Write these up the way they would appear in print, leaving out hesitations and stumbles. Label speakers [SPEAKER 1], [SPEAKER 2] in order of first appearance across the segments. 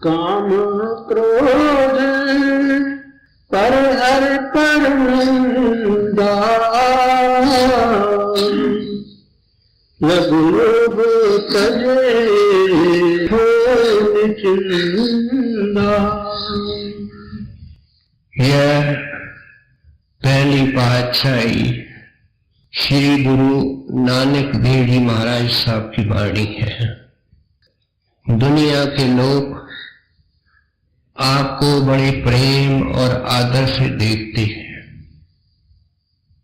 [SPEAKER 1] काम क्रोध पर अर्पण निंदा, लघु लोभ तजे हो निचिंदा।
[SPEAKER 2] यह पहली पातशाही श्री गुरु नानक देव जी महाराज साहब की वाणी है। दुनिया के लोग आपको बड़े प्रेम और आदर से देखते हैं।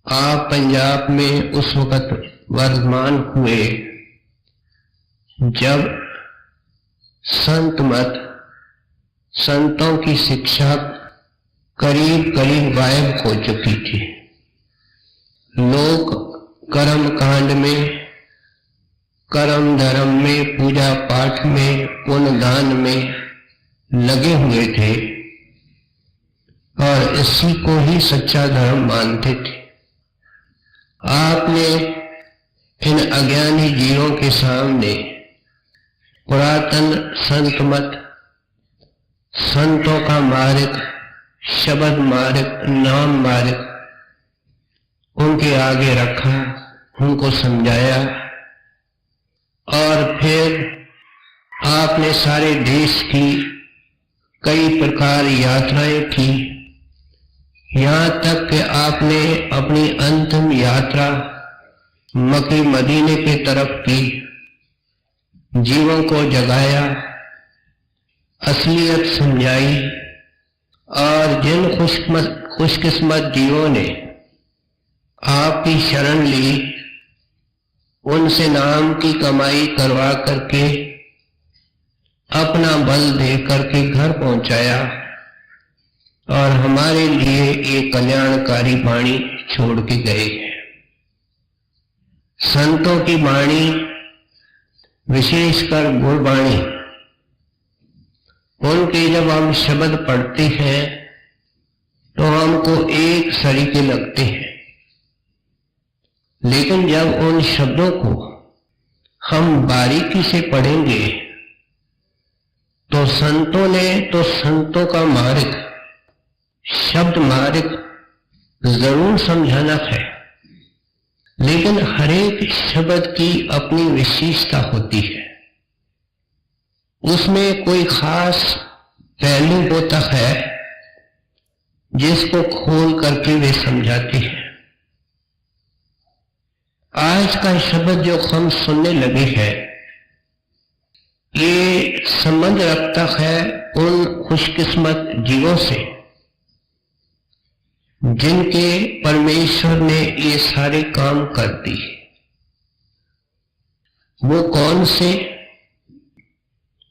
[SPEAKER 2] आप पंजाब में उस वक्त वर्तमान हुए जब संत मत, संतों की शिक्षा करीब करीब गायब हो चुकी थी। लोग कर्म कांड में, कर्म धर्म में, पूजा पाठ में, पुण्य दान में लगे हुए थे और इसी को ही सच्चा धर्म मानते थे। आपने इन अज्ञानी जीवों के सामने पुरातन संत मत, संतों का मार्ग, शब्द मार्ग, नाम मार्ग उनके आगे रखा, उनको समझाया और फिर आपने सारे देश की कई प्रकार यात्राएं की। यहां तक कि आपने अपनी अंतिम यात्रा मक्के मदीने की तरफ की, जीवों को जगाया, असलियत समझाई और जिन खुशकिस्मत जीवों ने आपकी शरण ली उनसे नाम की कमाई करवा करके अपना बल दे करके घर पहुंचाया और हमारे लिए एक कल्याणकारी वाणी छोड़ के गए हैं। संतों की वाणी, विशेषकर गुरबाणी, उनके जब हम शब्द पढ़ते हैं तो हमको एक सरीके लगते हैं, लेकिन जब उन शब्दों को हम बारीकी से पढ़ेंगे तो संतों ने तो संतों का मार्ग, शब्द मार्ग जरूर समझाना है, लेकिन हर एक शब्द की अपनी विशेषता होती है। उसमें कोई खास पहलू होता है जिसको खोल करके वे समझाते हैं। आज का शब्द जो हम सुनने लगे हैं ये संबंध रखता है उन खुशकिस्मत जीवों से जिनके परमेश्वर ने ये सारे काम कर दिए। वो कौन से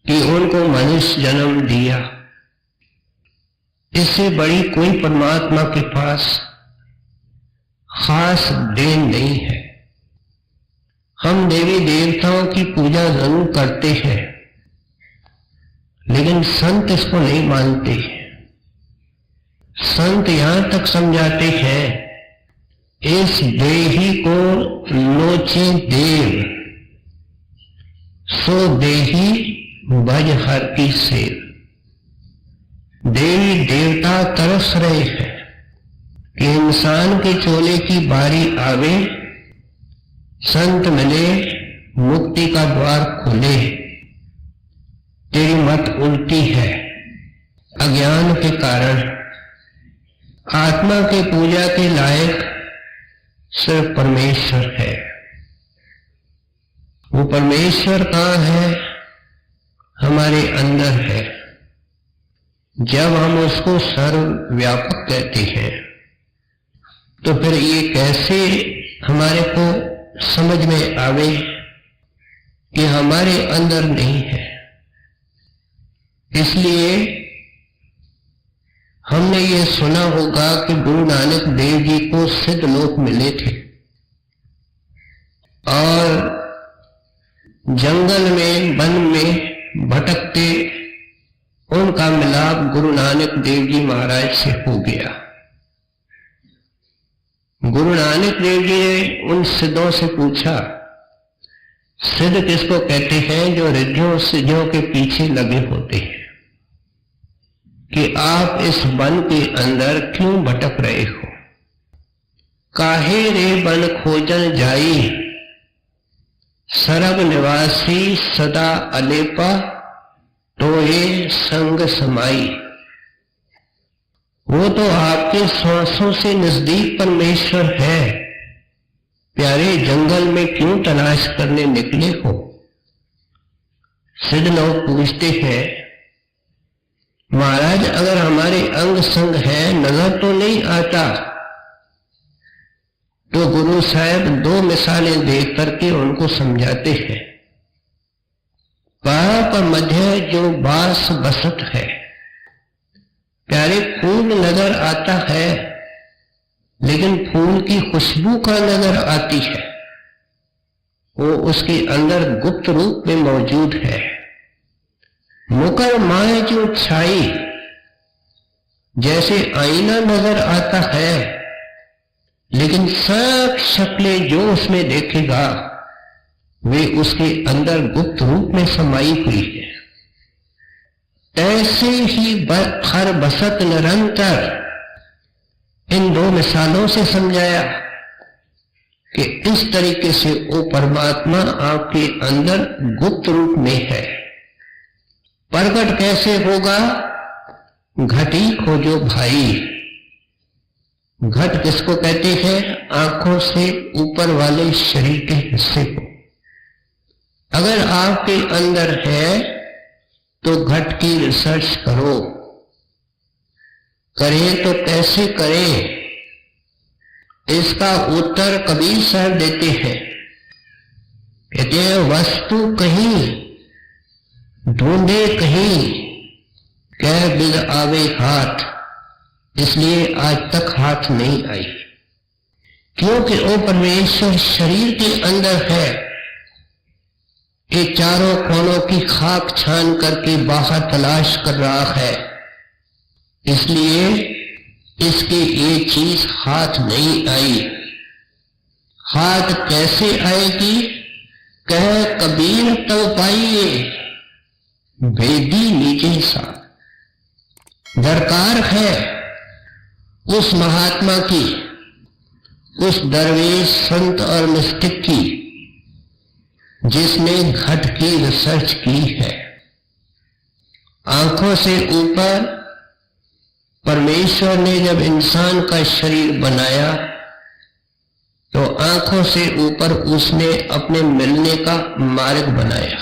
[SPEAKER 2] कि उनको मनुष्य जन्म दिया। इससे बड़ी कोई परमात्मा के पास खास देन नहीं है। हम देवी देवताओं की पूजा जरूर करते हैं, लेकिन संत इसको नहीं मानते। संत यहां तक समझाते हैं, इस देही को लोचे देव, सो देही भज हर की सेव। देवी देवता तरस रहे हैं कि इंसान के चोले की बारी आवे, संत मिले, मुक्ति का द्वार खुले। तेरी मत उल्टी है। अज्ञान के कारण आत्मा के पूजा के लायक सिर्फ परमेश्वर है। वो परमेश्वर कहाँ है? हमारे अंदर है। जब हम उसको सर्वव्यापक कहते हैं तो फिर ये कैसे हमारे को समझ में आवे कि हमारे अंदर नहीं है। इसलिए हमने ये सुना होगा कि गुरु नानक देव जी को सिद्ध लोक मिले थे और जंगल में, वन में भटकते उनका मिलाप गुरु नानक देव जी महाराज से हो गया। गुरु नानक देव जी ने उन सिद्धों से पूछा, सिद्ध किसको कहते हैं? जो रिद्धियों सिद्धियों के पीछे लगे होते हैं। कि आप इस वन के अंदर क्यों भटक रहे हो। काहे रे बन खोजन जाई, सरब निवासी सदा अलेपा, टोए संग समाई। वो तो आपके श्वासों से नजदीक परमेश्वर है, प्यारे जंगल में क्यों तलाश करने निकले हो। सिद्ध लोग पूछते हैं, महाराज अगर हमारे अंग संग है, नजर तो नहीं आता। तो गुरु साहब दो मिसालें देख करके उनको समझाते हैं। पाप मध्य जो बास बसत है, प्यारे फूल नजर आता है, लेकिन फूल की खुशबू का नजर आती है, वो उसके अंदर गुप्त रूप में मौजूद है। मुकर माए जो छाई, जैसे आईना नजर आता है, लेकिन सब शक्लें जो उसमें देखेगा वे उसके अंदर गुप्त रूप में समाई हुई है। ऐसे ही हर बसत निरंतर, इन दो मिसालों से समझाया कि इस तरीके से वो परमात्मा आपके अंदर गुप्त रूप में है। प्रकट कैसे होगा, घटी खोजो भाई। घट किसको कहते हैं, आंखों से ऊपर वाले शरीर के हिस्से को। अगर आपके अंदर है तो घट की रिसर्च करो। करें तो कैसे करें, इसका उत्तर कबीर साहब देते हैं। कहते हैं, वस्तु कहीं ढूंढे कहीं, कह बिद आवे हाथ, इसलिए आज तक हाथ नहीं आई। क्योंकि वो परमेश्वर शरीर के अंदर है। ये चारों कोनों की खाक छान करके बाहर तलाश कर रहा है, इसलिए इसकी ये चीज हाथ नहीं आई। हाथ कैसे आएगी, कह कबीर तब पाइए, भेदी नीचे सा। दरकार है उस महात्मा की, उस दरवेश संत और मिस्टिक की, जिसने घट की रिसर्च की है। आंखों से ऊपर परमेश्वर ने जब इंसान का शरीर बनाया तो आंखों से ऊपर उसने अपने मिलने का मार्ग बनाया।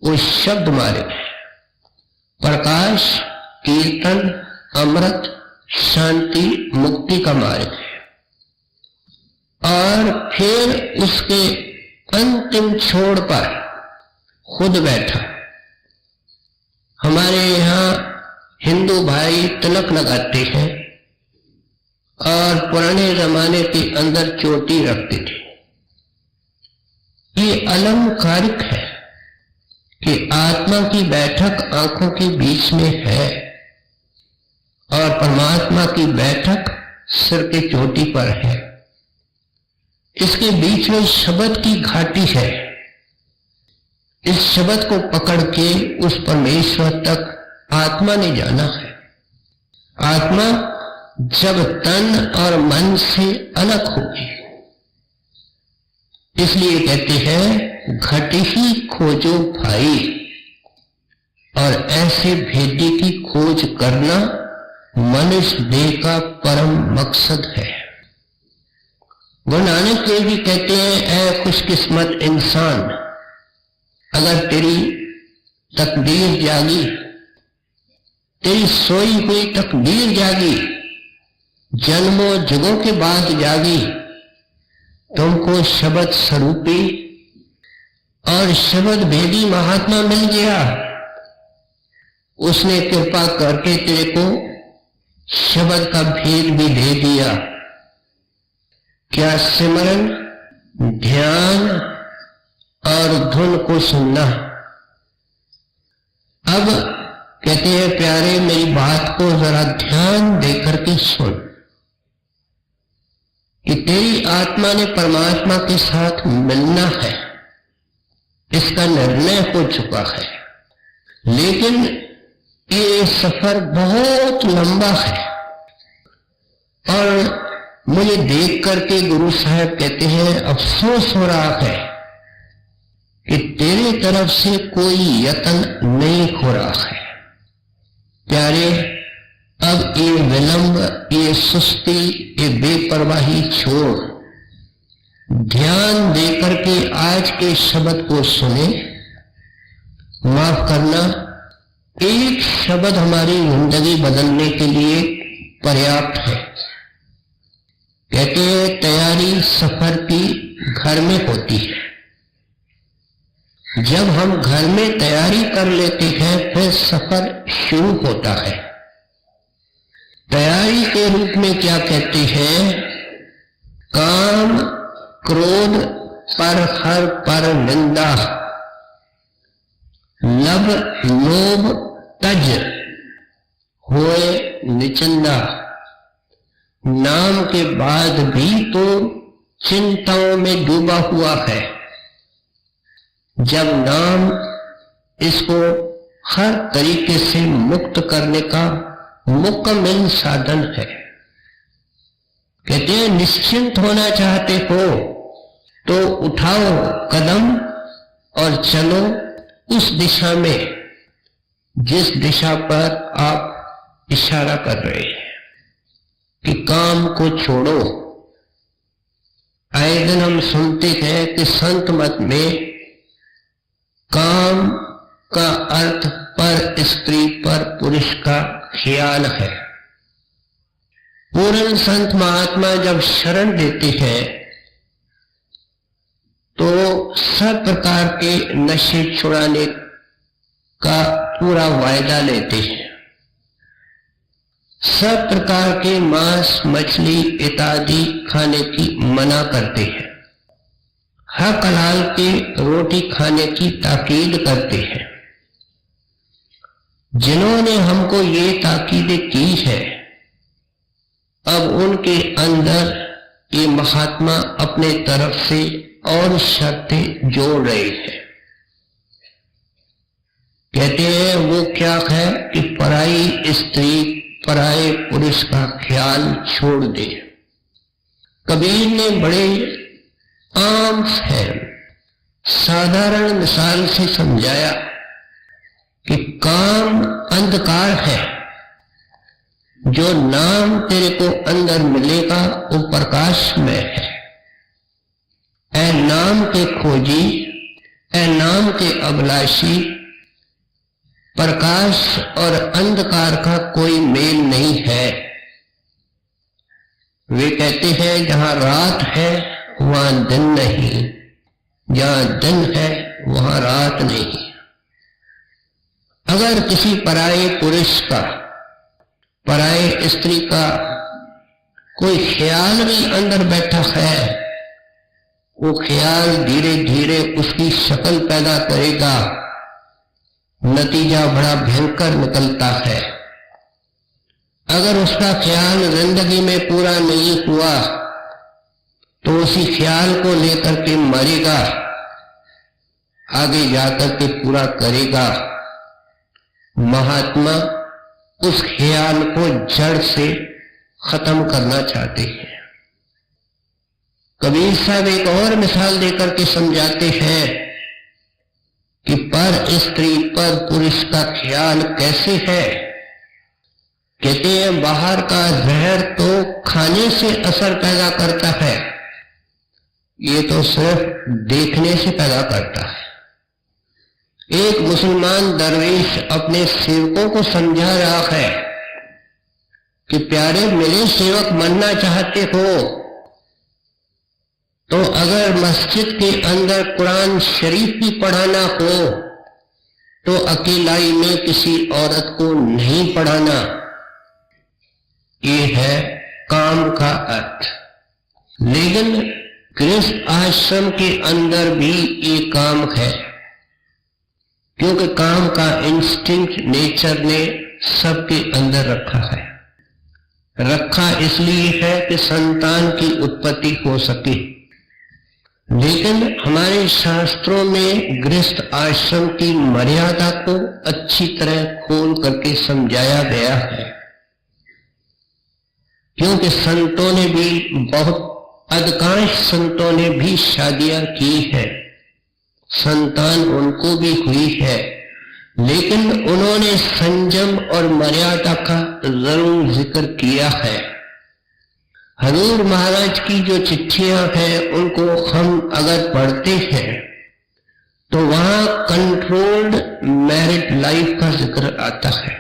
[SPEAKER 2] वो शब्द मार्ग है, प्रकाश, कीर्तन, अमृत, शांति, मुक्ति का मार्ग है। और फिर उसके अंतिम छोर पर खुद बैठा। हमारे यहाँ हिंदू भाई तिलक लगाते हैं और पुराने जमाने के अंदर चोटी रखते थे। ये अलंकारिक है कि आत्मा की बैठक आंखों के बीच में है और परमात्मा की बैठक सिर के चोटी पर है। इसके बीच में शब्द की घाटी है। इस शब्द को पकड़ के उस परमेश्वर तक आत्मा ने जाना है। आत्मा जब तन और मन से अलग होगी, इसलिए कहते हैं घट ही खोजो भाई। और ऐसे भेदी की खोज करना मनुष्य देह का परम मकसद है। गुरु नानक देव भी कहते हैं, ऐ खुशकिस्मत इंसान, अगर तेरी तकदीर जागी, तेरी सोई हुई तकदीर जागी, जन्मों जुगों के बाद जागी, तुमको शब्द स्वरूपी और शब्द भेदी महात्मा मिल गया। उसने कृपा करके तेरे को शब्द का भेद भी दे दिया। क्या सिमरन, ध्यान और धुन को सुनना। अब कहते हैं प्यारे, मेरी बात को जरा ध्यान देकर के सुन कि तेरी आत्मा ने परमात्मा के साथ मिलना है, इसका निर्णय हो चुका है। लेकिन ये ये सफर बहुत लंबा है। और मुझे देख करके गुरु साहब कहते हैं अफसोस हो रहा है कि तेरे तरफ से कोई यत्न नहीं हो रहा है। प्यारे, अब ये विलंब, ये सुस्ती, ये बेपरवाही छोड़, ध्यान देकर के आज के शब्द को सुने। माफ करना, एक शब्द हमारी जिंदगी बदलने के लिए पर्याप्त है। कहते हैं तैयारी सफर की घर में होती है। जब हम घर में तैयारी कर लेते हैं फिर सफर शुरू होता है। तैयारी के रूप में क्या कहते हैं? काम क्रोध पर हर पर निंदा, लब लोभ तज होए निचंदा। नाम के बाद भी तो चिंताओं में डूबा हुआ है, जब नाम इसको हर तरीके से मुक्त करने का मुकम्मल साधन है। कहते हैं निश्चिंत होना चाहते हो तो उठाओ कदम और चलो उस दिशा में जिस दिशा पर आप इशारा कर रहे हैं कि काम को छोड़ो। आए दिन हम सुनते हैं कि संत मत में काम का अर्थ पर स्त्री पर पुरुष का ख्याल है। पूर्ण संत महात्मा जब शरण देते हैं तो सब प्रकार के नशे छुड़ाने का पूरा वायदा लेते हैं। सब प्रकार के मांस मछली इत्यादि खाने की मना करते हैं। हक हलाल की रोटी खाने की ताकीद करते हैं। जिन्होंने हमको ये ताकीदें की है, अब उनके अंदर ये महात्मा अपने तरफ से और शर्तें जोड़ रहे हैं। कहते हैं वो क्या है कि पराई स्त्री पराये पुरुष का ख्याल छोड़ दे। कबीर ने बड़े आम है साधारण मिसाल से समझाया कि काम अंधकार है, जो नाम तेरे को अंदर मिलेगा वो प्रकाश में है। ऐ नाम के खोजी, ऐ नाम के अभिलाषी, प्रकाश और अंधकार का कोई मेल नहीं है। वे कहते हैं जहां रात है वहां दिन नहीं, जहां दिन है वहां रात नहीं। अगर किसी पराये पुरुष का, पराये स्त्री का कोई ख्याल भी अंदर बैठा है, वो ख्याल धीरे धीरे उसकी शक्ल पैदा करेगा। नतीजा बड़ा भयंकर निकलता है। अगर उसका ख्याल जिंदगी में पूरा नहीं हुआ तो उसी ख्याल को लेकर के मरेगा, आगे जाकर के पूरा करेगा। महात्मा उस ख्याल को जड़ से खत्म करना चाहते हैं। कबीर साहब एक और मिसाल देकर के समझाते हैं कि पर स्त्री पर पुरुष का ख्याल कैसे है। कहते हैं बाहर का जहर तो खाने से असर पैदा करता है, ये तो सिर्फ देखने से पैदा करता है। एक मुसलमान दरवेश अपने सेवकों को समझा रहा है कि प्यारे मेरे सेवक बनना चाहते हो तो अगर मस्जिद के अंदर कुरान शरीफ भी पढ़ाना हो तो अकेलाई में किसी औरत को नहीं पढ़ाना। ये है काम का अर्थ। लेकिन गृहस्थ आश्रम के अंदर भी ये काम है, क्योंकि काम का इंस्टिंक्ट नेचर ने सबके अंदर रखा है। रखा इसलिए है कि संतान की उत्पत्ति हो सके। लेकिन हमारे शास्त्रों में गृहस्थ आश्रम की मर्यादा को अच्छी तरह खोल करके समझाया गया है, क्योंकि संतों ने भी अधिकांश संतों ने भी शादियां की है, संतान उनको भी हुई है, लेकिन उन्होंने संयम और मर्यादा का जरूर जिक्र किया है। हजूर महाराज की जो चिट्ठियां हैं उनको हम अगर पढ़ते हैं तो वहां कंट्रोल्ड मैरिड लाइफ का जिक्र आता है।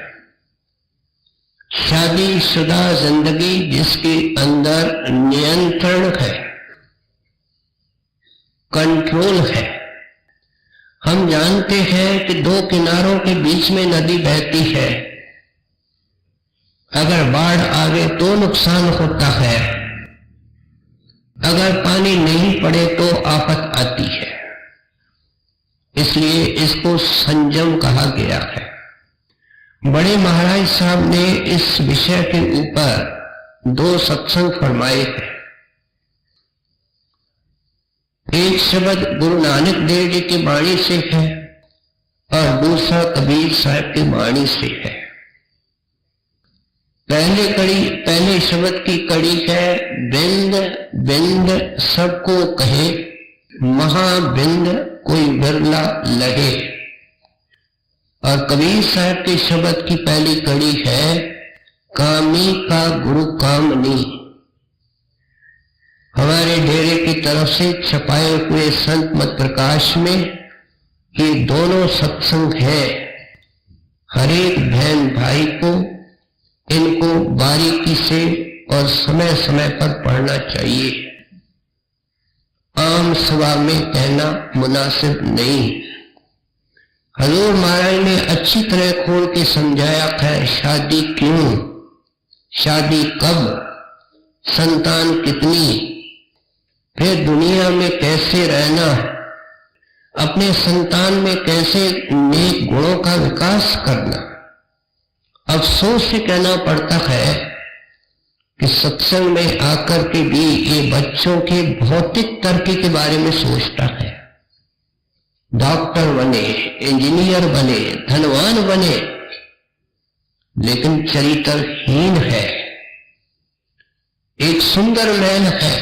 [SPEAKER 2] शादीशुदा जिंदगी जिसके अंदर नियंत्रण है, कंट्रोल है। हम जानते हैं कि दो किनारों के बीच में नदी बहती है, अगर बाढ़ आवे तो नुकसान होता है, अगर पानी नहीं पड़े तो आफत आती है। इसलिए इसको संयम कहा गया है। बड़े महाराज साहब ने इस विषय के ऊपर 2 सत्संग फरमाए हैं। एक शब्द गुरु नानक देव जी की वाणी से है और दूसरा कबीर साहब की वाणी से है। पहले शब्द की कड़ी है, बिंद बिंद सबको कहे, महाबिंद कोई बिरला लगे। और कबीर साहब के शब्द की पहली कड़ी है, कामी का गुरु कामनी। हमारे डेरे की तरफ से छपाए हुए संत मत प्रकाश में ये दोनों सत्संग है। हर एक बहन भाई को इनको बारीकी से और समय समय पर पढ़ना चाहिए। आम सभा में कहना मुनासिब नहीं। हजूर महाराज ने अच्छी तरह खोल के समझाया है, शादी क्यों, शादी कब, संतान कितनी, फिर दुनिया में कैसे रहना, अपने संतान में कैसे नेक गुणों का विकास करना। अफसोस से कहना पड़ता है कि सत्संग में आकर के भी ये बच्चों के भौतिक तरक्की के बारे में सोचता है। डॉक्टर बने, इंजीनियर बने, धनवान बने, लेकिन चरित्रहीन है। एक सुंदर महल है,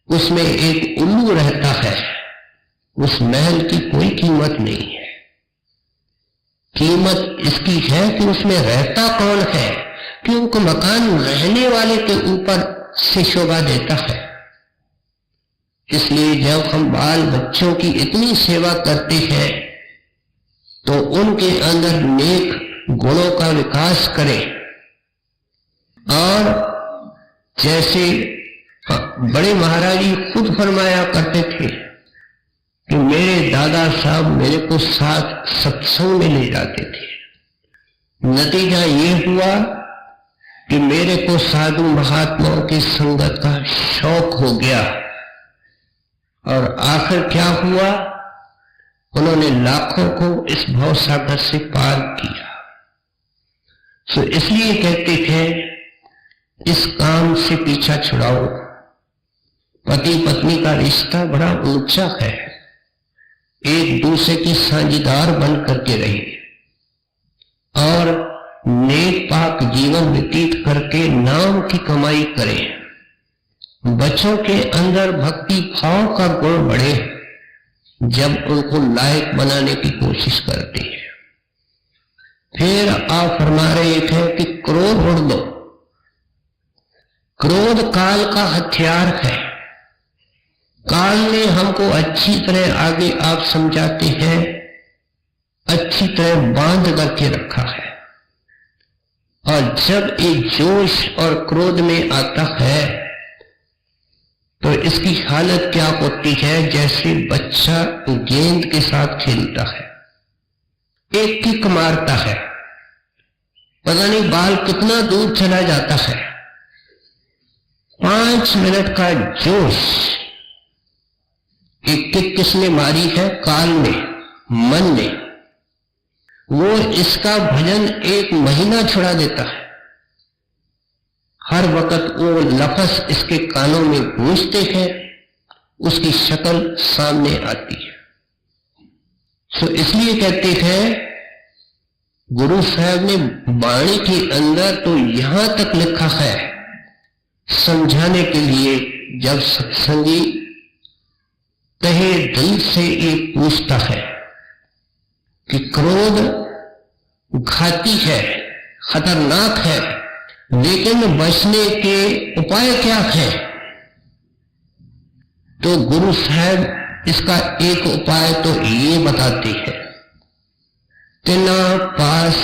[SPEAKER 2] उसमें एक उल्लू रहता है, उस महल की कोई कीमत नहीं है। कीमत इसकी है कि उसमें रहता कौन है, क्योंकि मकान रहने वाले के ऊपर से शोभा देता है। इसलिए जब हम बाल बच्चों की इतनी सेवा करते हैं तो उनके अंदर नेक गुणों का विकास करें। और जैसे बड़े महाराज जी खुद फरमाया करते थे कि मेरे दादा साहब मेरे को साथ सत्संग में ले जाते थे। नतीजा ये हुआ कि मेरे को साधु महात्माओं की संगत का शौक हो गया और आखिर क्या हुआ, उन्होंने लाखों को इस भव सागर से पार किया। तो इसलिए कहते थे इस काम से पीछा छुड़ाओ। पति पत्नी का रिश्ता बड़ा ऊंचा है, एक दूसरे की साझीदार बन करके रहिए और नेक पाक जीवन व्यतीत करके नाम की कमाई करें। बच्चों के अंदर भक्ति भाव का गुण बढ़े जब उनको लायक बनाने की कोशिश करते हैं। फिर आप फरमा रहे थे कि क्रोध उड़ दो। क्रोध काल का हथियार है। काल ने हमको अच्छी तरह आगे आप समझाते हैं, अच्छी तरह बांध करके रखा है। और जब एक जोश और क्रोध में आता है तो इसकी हालत क्या होती है, जैसे बच्चा गेंद के साथ खेलता है, एक किक मारता है, पता नहीं बाल कितना दूर चला जाता है। 5 मिनट का जोश, एक किक किसने मारी है, काल ने, मन ने, वो इसका भजन 1 महीना छुड़ा देता है। हर वक्त वो लफ्ज इसके कानों में गूंजते हैं, उसकी शक्ल सामने आती है। सो इसलिए कहते हैं गुरु साहब ने वाणी के अंदर तो यहां तक लिखा है समझाने के लिए, जब सत्संगी तहे दिल से ये पूछता है कि क्रोध घाती है, खतरनाक है, लेकिन बचने के उपाय क्या है, तो गुरु साहब इसका एक उपाय तो ये बताते हैं, तिना पास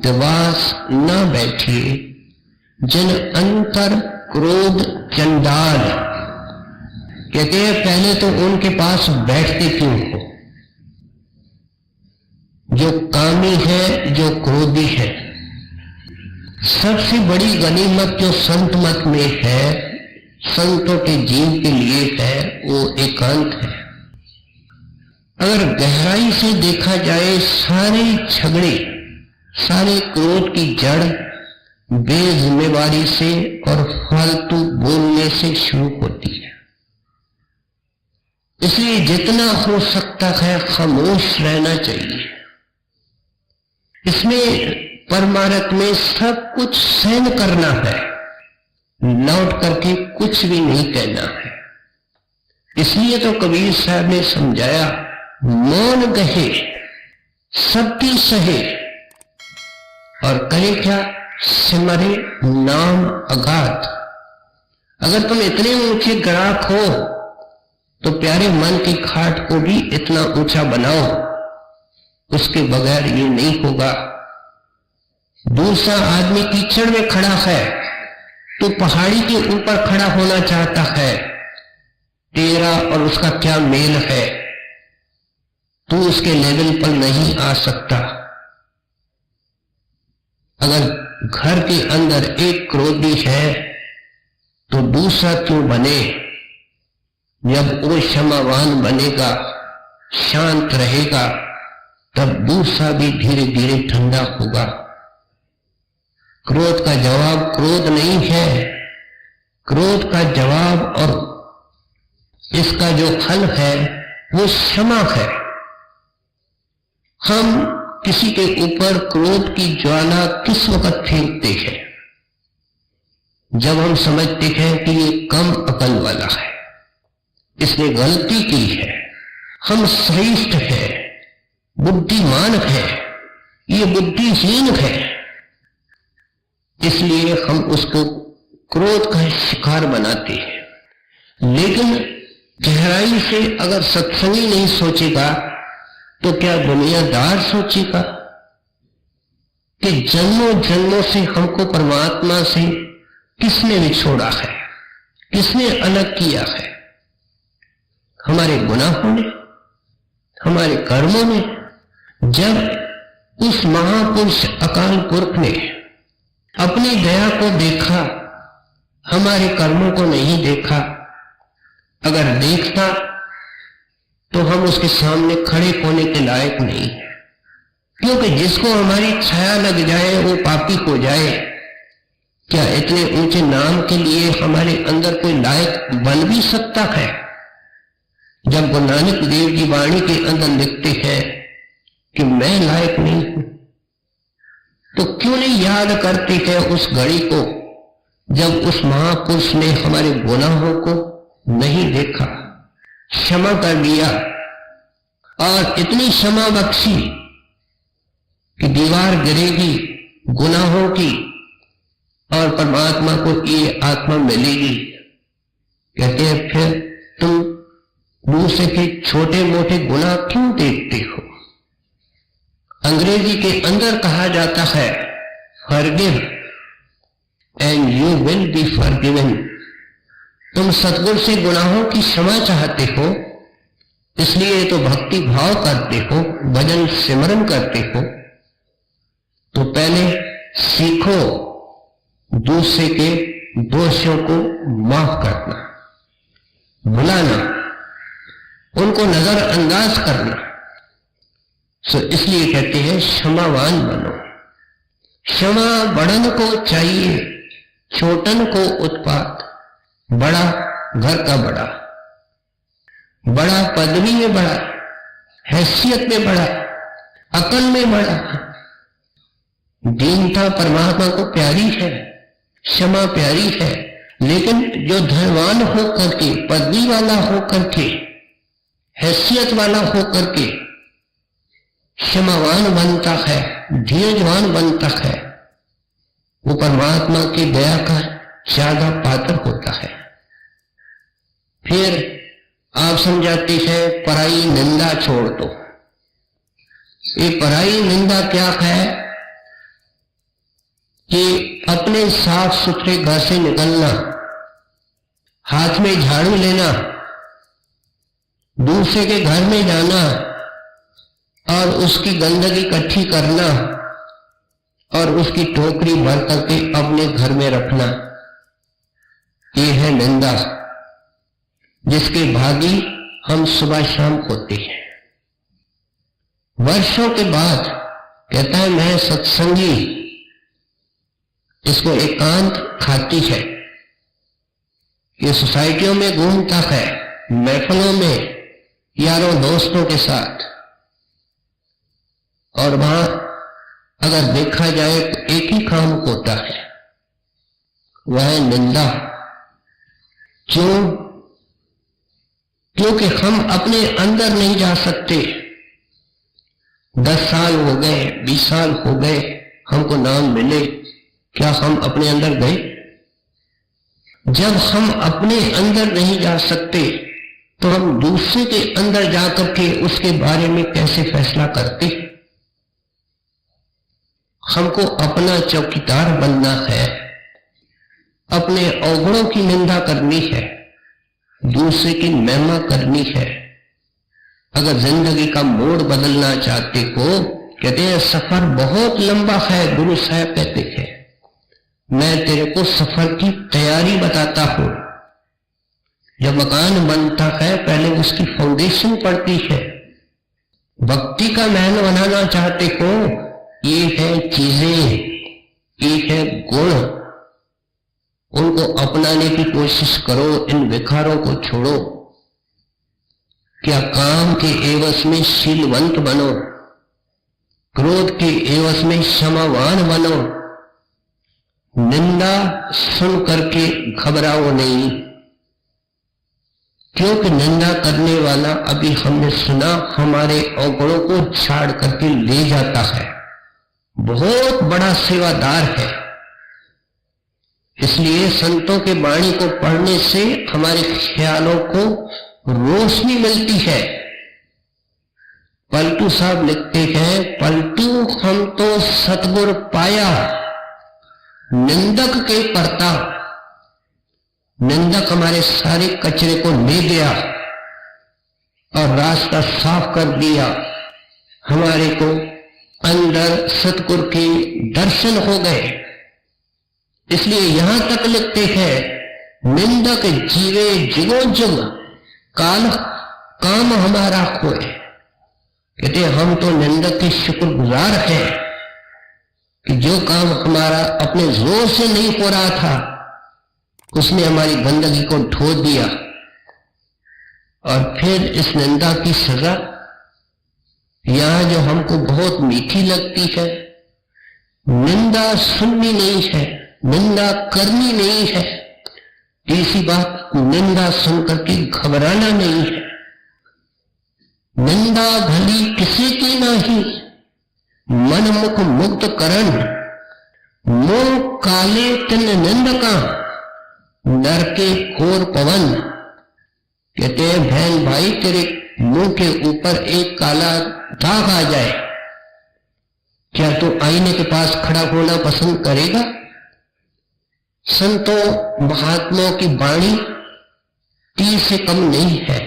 [SPEAKER 2] दिवास न बैठिए जिन अंतर क्रोध चंडाल। कहते हैं पहले तो उनके पास बैठते क्यों हो, जो कामी है, जो क्रोधी है। सबसे बड़ी गनीमत जो संत मत में है, संतों के जीव के लिए है, वो एकांत है। अगर गहराई से देखा जाए सारे झगड़े, सारे क्रोध की जड़ बेजिम्मेवारी से और फालतू बोलने से शुरू होती है। इसलिए जितना हो सकता है खामोश रहना चाहिए। इसमें परमार्थ में सब कुछ सहन करना है, लौट करके कुछ भी नहीं कहना है। इसलिए तो कबीर साहब ने समझाया, मौन गहे सबकी सहे और करे क्या, सिमरे नाम अगाध। अगर तुम इतने ऊंचे ग्राहक हो तो प्यारे मन की खाट को भी इतना ऊंचा बनाओ, उसके बगैर ये नहीं होगा। दूसरा आदमी कीचड़ में खड़ा है तो पहाड़ी के ऊपर खड़ा होना चाहता है, तेरा और उसका क्या मेल है, तू उसके लेवल पर नहीं आ सकता। अगर घर के अंदर एक क्रोधी है तो दूसरा क्यों बने, जब वो क्षमावान बनेगा, शांत रहेगा, तब दूसरा भी धीरे धीरे ठंडा होगा। क्रोध का जवाब क्रोध नहीं है, क्रोध का जवाब और इसका जो फल है वो क्षमा है। हम किसी के ऊपर क्रोध की ज्वाला किस वक्त फेंकते हैं, जब हम समझते हैं कि ये कम अकल वाला है, इसने गलती की है, हम श्रेष्ठ है, बुद्धिमान है, ये बुद्धिहीन है, इसलिए हम उसको क्रोध का शिकार बनाते हैं। लेकिन गहराई से अगर सत्संगी नहीं सोचेगा तो क्या दुनियादार सोचेगा कि जन्मों जन्मों से हमको परमात्मा से किसने विछोड़ा है, किसने अलग किया है, हमारे गुनाहों ने, हमारे कर्मों ने। जब उस महापुरुष अकाल पुरख ने अपनी दया को देखा, हमारे कर्मों को नहीं देखा, अगर देखता तो हम उसके सामने खड़े होने के लायक नहीं है, क्योंकि जिसको हमारी छाया लग जाए वो पापी हो जाए। क्या इतने ऊंचे नाम के लिए हमारे अंदर कोई लायक बन भी सकता है? जब गुरु नानक देव जी वाणी के अंदर लिखते हैं कि मैं लायक नहीं हूं, तो क्यों नहीं याद करते हैं उस घड़ी को जब उस महापुरुष ने हमारे गुनाहों को नहीं देखा, क्षमा कर दिया और इतनी क्षमा बख्शी कि दीवार गिरेगी गुनाहों की और परमात्मा को ये आत्मा मिलेगी। कहते हैं फिर तुम दूसरे के छोटे मोटे गुनाह क्यों देखते हो? अंग्रेजी के अंदर कहा जाता है forgive and you will be forgiven. तुम सतगुरु से गुनाहों की क्षमा चाहते हो, इसलिए तो भक्ति भाव करते हो, भजन सिमरन करते हो, तो पहले सीखो दूसरे के दोषों को माफ करना, भुलाना, उनको नजरअंदाज करना। सो इसलिए कहते हैं क्षमावान बनो। क्षमा बड़न को चाहिए, छोटन को उत्पात, बड़ा घर का बड़ा। बड़ा, पदवी में बड़ा, हैसियत में बड़ा, अकल में बड़ा। दीनता परमात्मा को प्यारी है, क्षमा प्यारी है, लेकिन जो धनवान होकर के, पदवी वाला होकर के, हैसियत वाला होकर के क्षमावान बनता है, धीरजवान बनता है, वो परमात्मा की दया का ज्यादा पात्र होता है। फिर आप समझाते हैं पराई निंदा छोड़ दो। ये पराई निंदा क्या है कि अपने साफ सुथरे घर से निकलना, हाथ में झाड़ू लेना, दूसरे के घर में जाना और उसकी गंदगी इकट्ठी करना और उसकी टोकरी भर करके अपने घर में रखना, ये है निंदा, जिसके भागी हम सुबह शाम होते हैं। वर्षों के बाद कहता है मैं सत्संगी, इसको एकांत खाती है, ये सोसाइटियों में घूमता है, महफिलों में यारों दोस्तों के साथ, और वहां अगर देखा जाए तो एक ही काम होता है, वह है निंदा। क्यों? क्योंकि हम अपने अंदर नहीं जा सकते। 10 साल हो गए, 20 साल हो गए, हमको नाम मिले, क्या हम अपने अंदर गए? जब हम अपने अंदर नहीं जा सकते तो हम दूसरे के अंदर जाकर के उसके बारे में कैसे फैसला करते? हमको अपना चौकीदार बनना है, अपने अवगुणों की निंदा करनी है, दूसरे की महिमा करनी है। अगर जिंदगी का मोड़ बदलना चाहते हो, कहते हैं सफर बहुत लंबा है, गुरु साहब कहते हैं मैं तेरे को सफर की तैयारी बताता हूं। जब मकान बनता है पहले उसकी फाउंडेशन पड़ती है। भक्ति का महल बनाना चाहते हो, ये है चीजें, ये है गुण, उनको अपनाने की कोशिश करो, इन विकारों को छोड़ो। क्या काम के एवज में शीलवंत बनो, क्रोध के एवज में क्षमावान बनो। निंदा सुन करके घबराओ नहीं, क्योंकि निंदा करने वाला, अभी हमने सुना, हमारे अवगुणों को छाड़ करके ले जाता है, बहुत बड़ा सेवादार है। इसलिए संतों के वाणी को पढ़ने से हमारे ख्यालों को रोशनी मिलती है। पलटू साहब लिखते हैं, पलटू हम तो सतगुर पाया, निंदक के परता। निंदक हमारे सारे कचरे को ले गया और रास्ता साफ कर दिया, हमारे को अंदर सतगुर के दर्शन हो गए। इसलिए यहां तक लिखते हैं, निंदक जीवे जुगो जुग, काल काम हमारा खोए। कहते हम तो निंदक के शुक्रगुजार हैं कि जो काम हमारा अपने जोर से नहीं हो रहा था, उसने हमारी गंदगी को धो दिया। और फिर इस निंदा की सजा यहां जो हमको बहुत मीठी लगती है, निंदा सुननी नहीं है, निंदा करनी नहीं है। तीसरी बात, निंदा सुनकर के घबराना नहीं है। निंदा भली किसी की नहीं, मन मुख मुक्त करण, मुंह काले तिन निंदका, नर के घोर पवन। कहते हैं बहन भाई, तेरे मुंह के ऊपर एक काला दाग आ जाए, क्या तू आईने के पास खड़ा होना पसंद करेगा? संतों महात्माओं की वाणी तीर से कम नहीं है,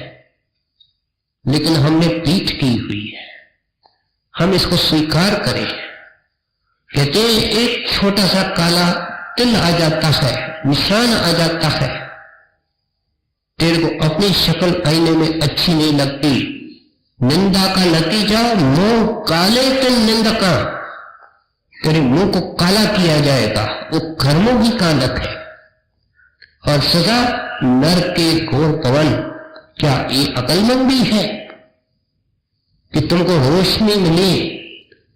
[SPEAKER 2] लेकिन हमने पीठ की हुई है, हम इसको स्वीकार करें। कहते हैं एक छोटा सा काला तिल आ जाता है, निशान आ जाता है, तेरे को अपनी शक्ल आईने में अच्छी नहीं लगती। निंदा का नतीजा मुंह काले तिल निंदका, तेरे मुंह को काला किया जाएगा, वो कर्मों की कालक है। और सजा नर के घोर पवन, क्या ये अकलमंदी है कि तुमको रोशनी मिली,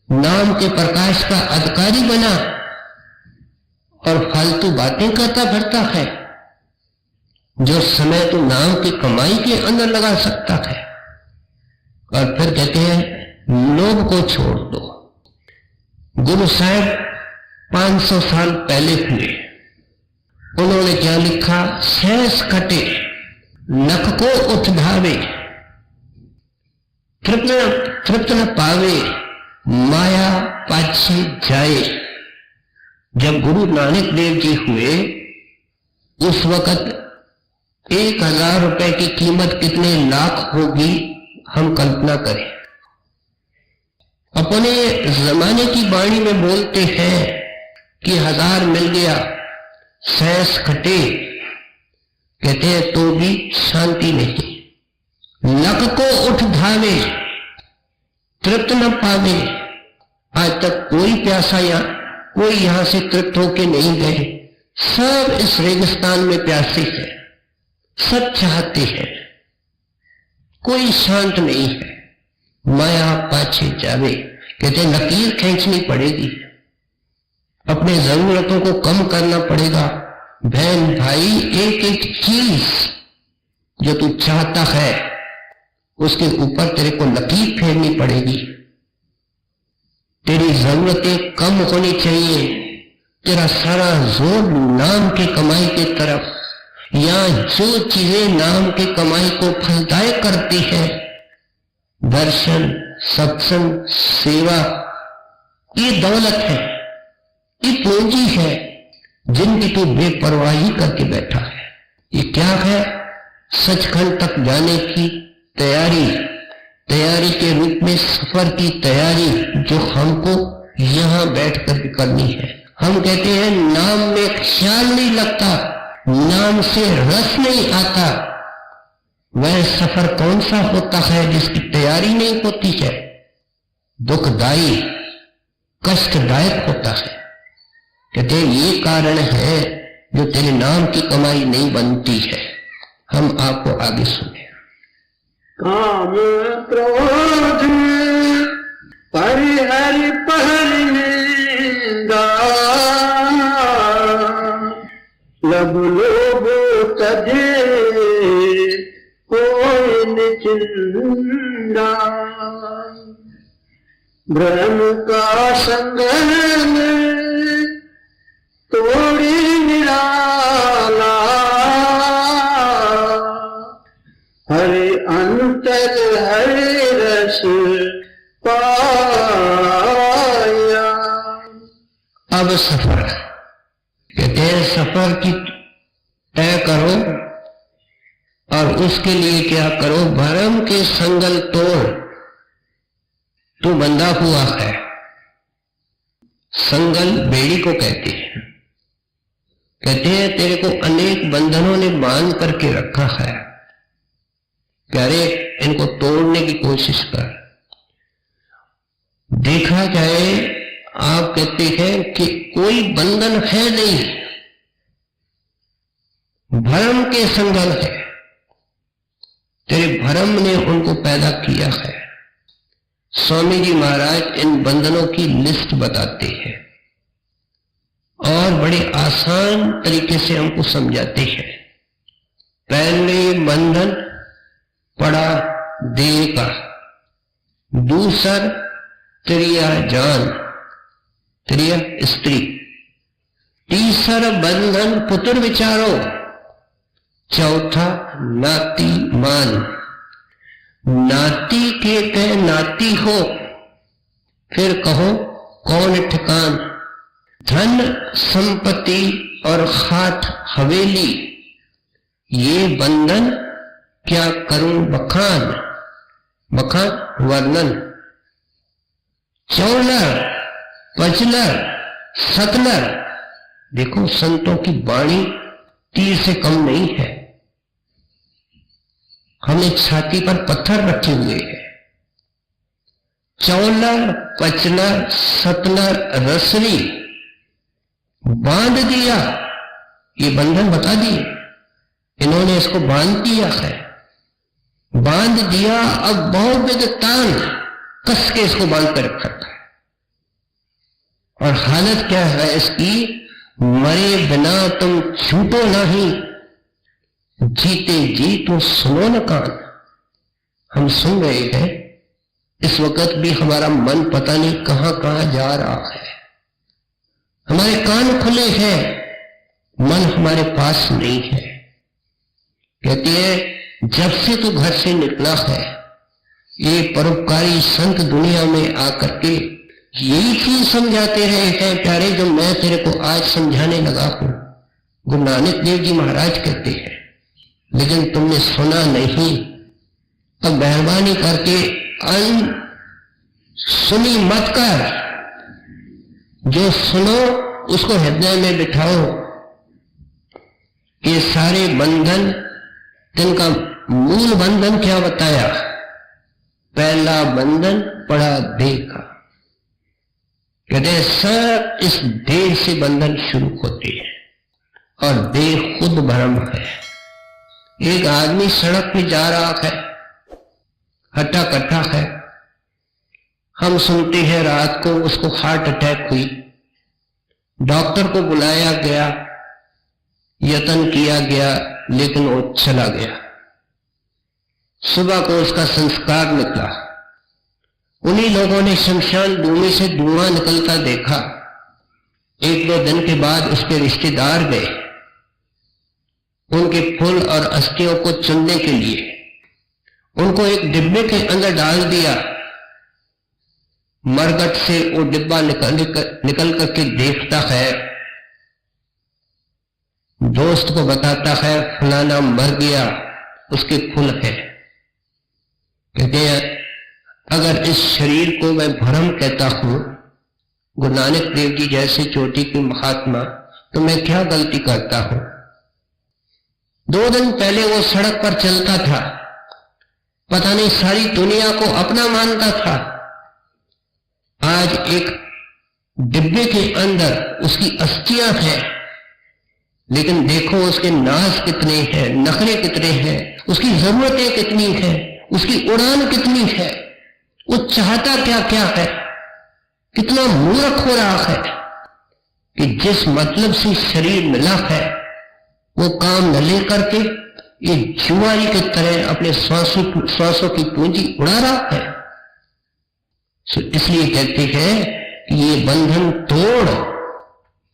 [SPEAKER 2] नाम के प्रकाश का अधिकारी बना और फालतू बातें करता फिरता है? जो समय तो नाम की कमाई के अंदर लगा सकता है। और फिर कहते हैं लोभ को छोड़ दो। गुरु साहब 500 साल पहले हुए, उन्होंने क्या लिखा? सहस कटे नख को उठधावे, तृप्त न पावे माया पाछे जाए। जब गुरु नानक देव जी हुए उस वक्त 1000 रुपए की कीमत कितने लाख होगी हम कल्पना करें। अपने जमाने की वाणी में बोलते हैं कि 1000 मिल गया, सहस खटे, कहते हैं तो भी शांति नहीं। नख को उठ धावे, तृप्त न पावे। आज तक कोई प्यासा कोई यहां से तृप्त होके नहीं गए। सब इस रेगिस्तान में प्यासे हैं, सब चाहते हैं, कोई शांत नहीं है। माया पाछे जावे, कहते हैं लकीर खींचनी पड़ेगी, अपने जरूरतों को कम करना पड़ेगा। बहन भाई, एक एक चीज जो तू चाहता है उसके ऊपर तेरे को लकीर फेरनी पड़ेगी। तेरी जरूरतें कम होनी चाहिए। तेरा सारा जोर नाम की कमाई की तरफ, या जो चीजें नाम की कमाई को फलदायक करती है, दर्शन, सत्संग, सेवा, ये दौलत है, ये पूंजी है जिनकी तू बेपरवाही करके बैठा है। ये क्या है? सचखंड तक जाने की तैयारी के रूप में सफर की तैयारी जो हमको यहां बैठ कर करनी है। हम कहते हैं नाम में ख्याल नहीं लगता, नाम से रस नहीं आता। वह सफर कौन सा होता है जिसकी तैयारी नहीं होती है? दुखदाई, कष्टदायक होता है। कहते हैं ये कारण है जो तेरे नाम की कमाई नहीं बनती है। हम आपको आगे सुने।
[SPEAKER 1] काम क्रोध परिहरि पहर निंदा, लब लोभ तजे कोई निचिंदा। ब्रह्म का संग तोड़ी निराला, हरे अंतर हरे रस पाया।
[SPEAKER 2] अब सफर, कहते हैं सफर की तय करो और उसके लिए क्या करो? भरम के संगल तोड़। तू बंधा हुआ है। संगल बेड़ी को कहते हैं। कहते हैं तेरे को अनेक बंधनों ने बांध करके रखा है, अरे इनको तोड़ने की कोशिश कर। देखा जाए, आप कहते हैं कि कोई बंधन है नहीं, भरम के संगल है। तेरे भरम ने उनको पैदा किया है। स्वामी जी महाराज इन बंधनों की लिस्ट बताते हैं और बड़े आसान तरीके से हमको समझाते हैं। पहले बंधन पड़ा देह का, दूसर त्रिया जान, त्रिया स्त्री, तीसर बंधन पुत्र विचारो, चौथा नाती मान। नाती के कहे नाती हो, फिर कहो कौन ठिकान। धन संपत्ति और खाट हवेली, ये बंधन क्या करूं बखान, बखान वर्णन। चौलर, पचलर, सतलर, देखो संतों की वाणी तीर से कम नहीं है। हमने छाती पर पत्थर रखे हुए हैं। चौलर, पचलर, सतलर, रसरी बांध दिया, ये बंधन बता दिए। इन्होंने इसको बांध दिया है। बांध दिया, अब बहुत बेदतान कस के इसको बांध कर रखा है। और हालत क्या है इसकी, मरे बिना तुम छूटो नहीं, जीते जी तुम सुनो न कान। हम सुन रहे हैं, इस वक्त भी हमारा मन पता नहीं कहां कहां जा रहा है। हमारे कान खुले हैं, मन हमारे पास नहीं है। कहती है जब से तू घर से निकला है, ये परोपकारी संत दुनिया में आकर के यही चीज समझाते रहे हैं प्यारे, जो मैं तेरे को आज समझाने लगा हूं। गुरु नानक देव जी महाराज कहते हैं, लेकिन तुमने सुना नहीं। अब मेहरबानी करके सुनी मत कर, जो सुनो उसको हृदय में बिठाओ। ये सारे बंधन, जिनका मूल बंधन क्या बताया, पहला बंधन पड़ा देह का। कहते हैं सब इस देह से बंधन शुरू होते हैं और देह खुद भ्रम है। एक आदमी सड़क पे जा रहा है, हट्टा कट्टा है, हम सुनते हैं रात को उसको हार्ट अटैक हुई, डॉक्टर को बुलाया गया, यत्न किया गया, लेकिन वो चला गया। सुबह को उसका संस्कार निकला, उन्हीं लोगों ने शमशान भूमि से धुआं निकलता देखा। एक दो दिन के बाद उसके रिश्तेदार गए, उनके फूल और अस्थियों को चुनने के लिए उनको एक डिब्बे के अंदर डाल दिया। मरघट से वो डिब्बा निकल करके देखता है, दोस्त को बताता है फलाना मर गया, उसके फूल है। कहते हैं अगर इस शरीर को मैं भ्रम कहता हूं, गुरु नानक देव जी जैसे चोटी के महात्मा, तो मैं क्या गलती करता हूं। 2 दिन पहले वो सड़क पर चलता था, पता नहीं सारी दुनिया को अपना मानता था। आज एक डिब्बे के अंदर उसकी अस्थियां हैं, लेकिन देखो उसके नाज कितने हैं, नखरे कितने हैं, उसकी जरूरतें कितनी हैं, उसकी उड़ान कितनी है, वो चाहता क्या क्या है। कितना मूर्ख हो रहा है कि जिस मतलब से शरीर मिला है वो काम न लेकर के ये जुआरी की तरह अपने श्वासों की पूंजी उड़ा रहा है। इसलिए कहते हैं कि ये बंधन तोड़,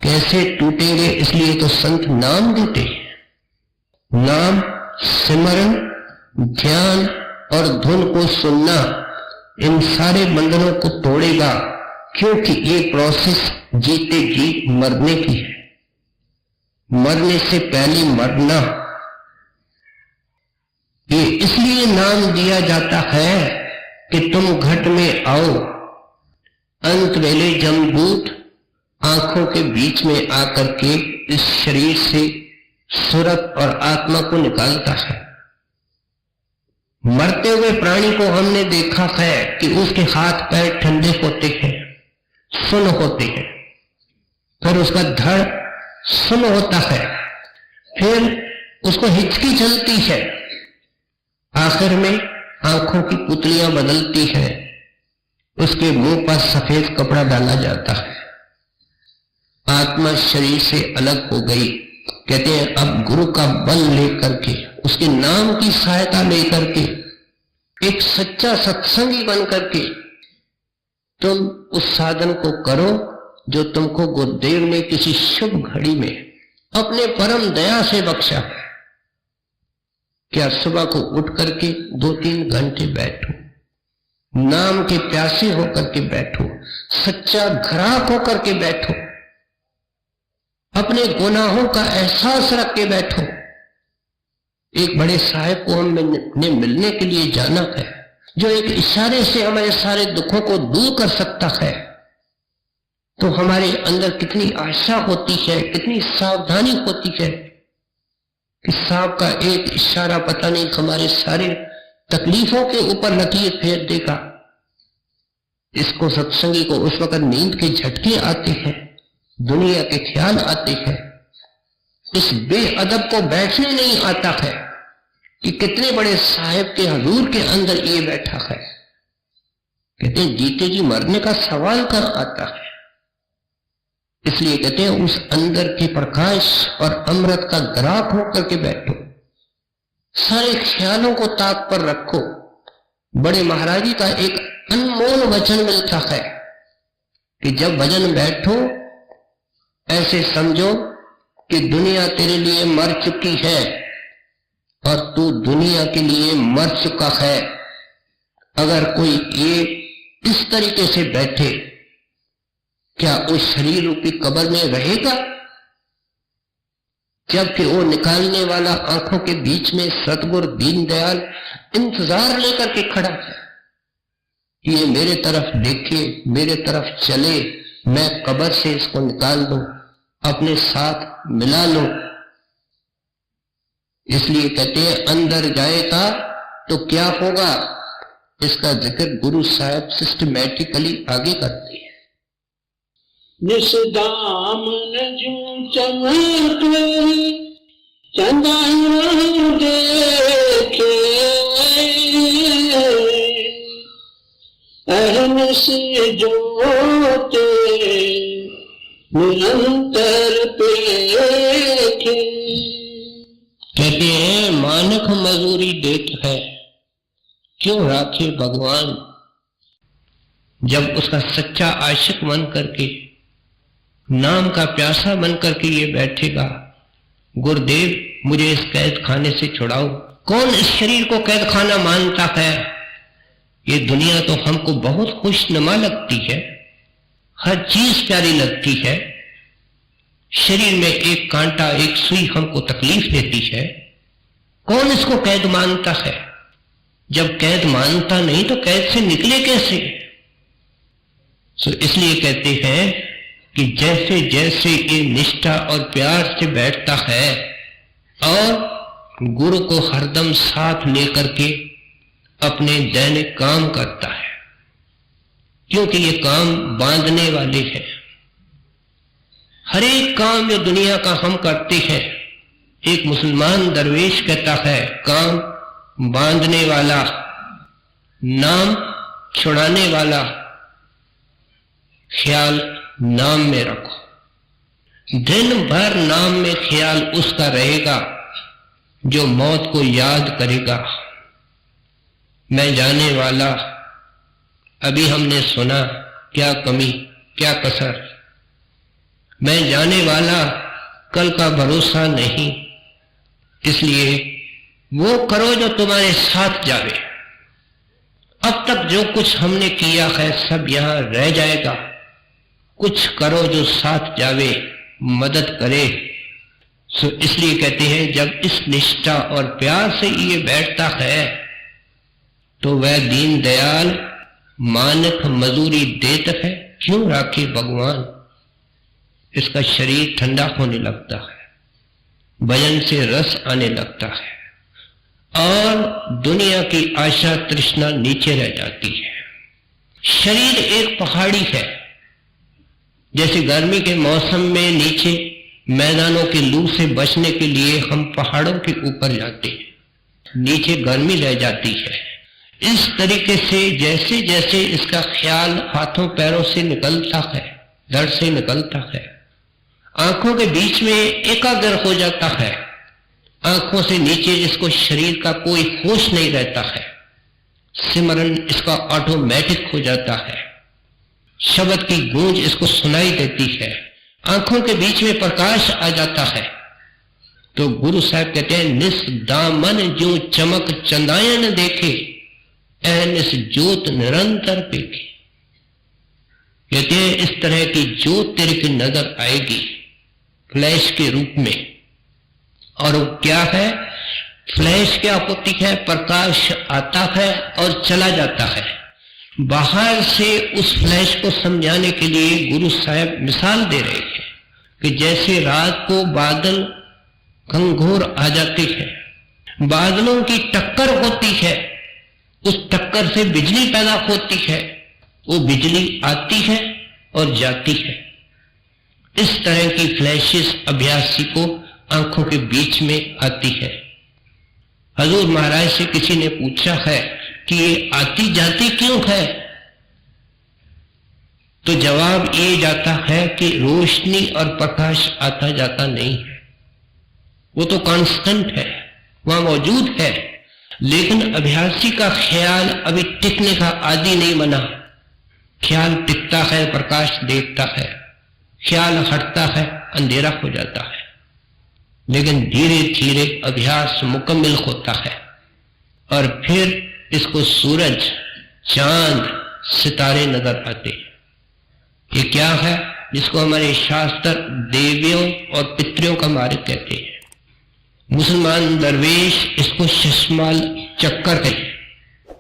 [SPEAKER 2] कैसे टूटेंगे, इसलिए तो संत नाम देते हैं। नाम, सिमरन, ध्यान और धुन को सुनना इन सारे बंधनों को तोड़ेगा, क्योंकि ये प्रोसेस जीते जी मरने की है। मरने से पहले मरना, ये इसलिए नाम दिया जाता है कि तुम घट में आओ। अंत वेले जमदूत आंखों के बीच में आकर के इस शरीर से सूरत और आत्मा को निकालता है। मरते हुए प्राणी को हमने देखा है कि उसके हाथ पैर ठंडे होते हैं, सुन्न होते हैं, फिर उसका धड़ सुन्न होता है, फिर उसको हिचकी चलती है, आखिर में आंखों की पुतलियां बदलती है, उसके मुंह पर सफेद कपड़ा डाला जाता है, आत्मा शरीर से अलग हो गई। कहते हैं अब गुरु का बल लेकर के, उसके नाम की सहायता लेकर के, एक सच्चा सत्संगी बन करके तुम उस साधन को करो जो तुमको गुरुदेव ने किसी शुभ घड़ी में अपने परम दया से बख्शा है। क्या सुबह को उठ करके 2-3 घंटे बैठो, नाम के प्यासे होकर के बैठो, सच्चा ग्राहक होकर के बैठो, अपने गुनाहों का एहसास रख के बैठो। एक बड़े साहिब को हमने मिलने के लिए जाना है, जो एक इशारे से हमारे सारे दुखों को दूर कर सकता है, तो हमारे अंदर कितनी आशा होती है, कितनी सावधानी होती है कि साहब का एक इशारा पता नहीं हमारे सारे तकलीफों के ऊपर लकीर फेर देगा। इसको सत्संगी को उस वक्त नींद के झटके आते हैं, दुनिया के ख्याल आते हैं, इस बेअदब को बैठने नहीं आता है। कि कितने बड़े साहिब के हजूर के अंदर ये बैठा है। कहते हैं जीते जी मरने का सवाल कहां आता है। इसलिए कहते हैं उस अंदर के प्रकाश और अमृत का ग्राहक होकर के बैठो, सारे ख्यालों को ताक पर रखो। बड़े महाराज जी का एक अनमोल वचन मिलता है कि जब भजन बैठो ऐसे समझो कि दुनिया तेरे लिए मर चुकी है और तू दुनिया के लिए मर चुका है। अगर कोई ये इस तरीके से बैठे, क्या उस शरीर रूपी कब्र में रहेगा? जबकि वो निकालने वाला आंखों के बीच में सतगुरु दीनदयाल इंतजार लेकर के खड़ा है कि ये मेरे तरफ देखे, मेरे तरफ चले, मैं कब्र से इसको निकाल दूं, अपने साथ मिला लूं। इसलिए कहते हैं अंदर जाएगा तो क्या होगा, इसका जिक्र गुरु साहब सिस्टमैटिकली आगे करते हैं।
[SPEAKER 1] निसदामन जू चमके चंदाई देखे, अहनिस जोते निरंतर पेखे।
[SPEAKER 2] कहते हैं मानक मजूरी देत है क्यों राखे भगवान। जब उसका सच्चा आशिक बन करके, नाम का प्यासा बन करके ये बैठेगा, गुरुदेव मुझे इस कैद खाने से छुड़ाओ। कौन इस शरीर को कैद खाना मानता है? ये दुनिया तो हमको बहुत खुशनुमा लगती है, हर चीज प्यारी लगती है। शरीर में एक कांटा, एक सुई हमको तकलीफ देती है। कौन इसको कैद मानता है? जब कैद मानता नहीं तो कैद से निकले कैसे? इसलिए कहते हैं कि जैसे जैसे ये निष्ठा और प्यार से बैठता है और गुरु को हरदम साथ लेकर के अपने दैनिक काम करता है, क्योंकि ये काम बांधने वाले हैं। हर एक काम जो दुनिया का हम करते हैं, एक मुसलमान दरवेश कहता है काम बांधने वाला, नाम छुड़ाने वाला, ख्याल नाम में रखो। दिन भर नाम में ख्याल उसका रहेगा जो मौत को याद करेगा। मैं जाने वाला, अभी हमने सुना, क्या कमी क्या कसर। मैं जाने वाला, कल का भरोसा नहीं। इसलिए वो करो जो तुम्हारे साथ जावे। अब तक जो कुछ हमने किया है सब यहां रह जाएगा। कुछ करो जो साथ जावे, मदद करे। इसलिए कहते हैं जब इस निष्ठा और प्यार से ये बैठता है तो वह दीन दयाल मानक मजूरी देत है क्यों राखे भगवान। इसका शरीर ठंडा होने लगता है, भजन से रस आने लगता है और दुनिया की आशा तृष्णा नीचे रह जाती है। शरीर एक पहाड़ी है। जैसे गर्मी के मौसम में नीचे मैदानों की लू से बचने के लिए हम पहाड़ों के ऊपर जाते हैं, नीचे गर्मी रह जाती है। इस तरीके से जैसे जैसे इसका ख्याल हाथों पैरों से निकलता है, धड़ से निकलता है, आंखों के बीच में एकाग्र हो जाता है, आंखों से नीचे इसको शरीर का कोई होश नहीं रहता है, सिमरन इसका ऑटोमेटिक हो जाता है, शब्द की गूंज इसको सुनाई देती है, आंखों के बीच में प्रकाश आ जाता है। तो गुरु साहब कहते हैं निस दामन जो चमक चंदायन देखे, निस ज्योत निरंतर पेखे। कहते हैं इस तरह की ज्योत तेरे की नजर आएगी फ्लैश के रूप में। और वो क्या है? फ्लैश क्या होती है? प्रकाश आता है और चला जाता है। बाहर से उस फ्लैश को समझाने के लिए गुरु साहब मिसाल दे रहे हैं कि जैसे रात को बादल घंघोर आ जाते हैं, बादलों की टक्कर होती है, उस टक्कर से बिजली पैदा होती है, वो बिजली आती है और जाती है। इस तरह की फ्लैशेस अभ्यासी को आंखों के बीच में आती है। हजूर महाराज से किसी ने पूछा है कि ये आती जाती क्यों है, तो जवाब ये जाता है कि रोशनी और प्रकाश आता जाता नहीं है, वो तो कांस्टेंट है, वहां मौजूद है, लेकिन अभ्यासी का ख्याल अभी टिकने का आदी नहीं बना। ख्याल टिकता है, प्रकाश देखता है, ख्याल हटता है, अंधेरा हो जाता है, लेकिन धीरे धीरे अभ्यास मुकम्मल होता है और फिर इसको सूरज, चांद, सितारे नजर आते हैं। ये क्या है? जिसको हमारे शास्त्र देवियों और पितरियों का मार्ग कहते हैं। मुसलमान दरवेश इसको शशमाल चक्कर कहते हैं।